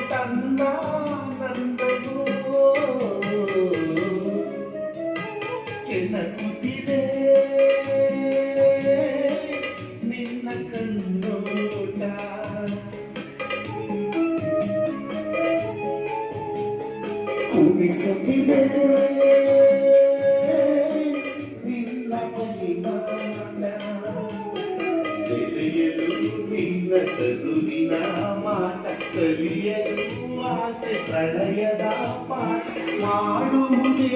ತನ್ನಾನಂದವು ಕೆಣಕುತ್ತಿದೆ ನಿನ್ನ ಕಣ್ಣೋಟ ಕುಣಿಸುತ್ತಿದೆ ನಿನ್ನ ಮೈಮಾನ ಸೆಳೆಯಲು ನಿನ್ನ ತನುವಿನ ಮಾಟ ಕಲಿಯಲು ಆಸೆ ಪ್ರಳಯದ ಪಾಠ ಮಾಡುವುದೇ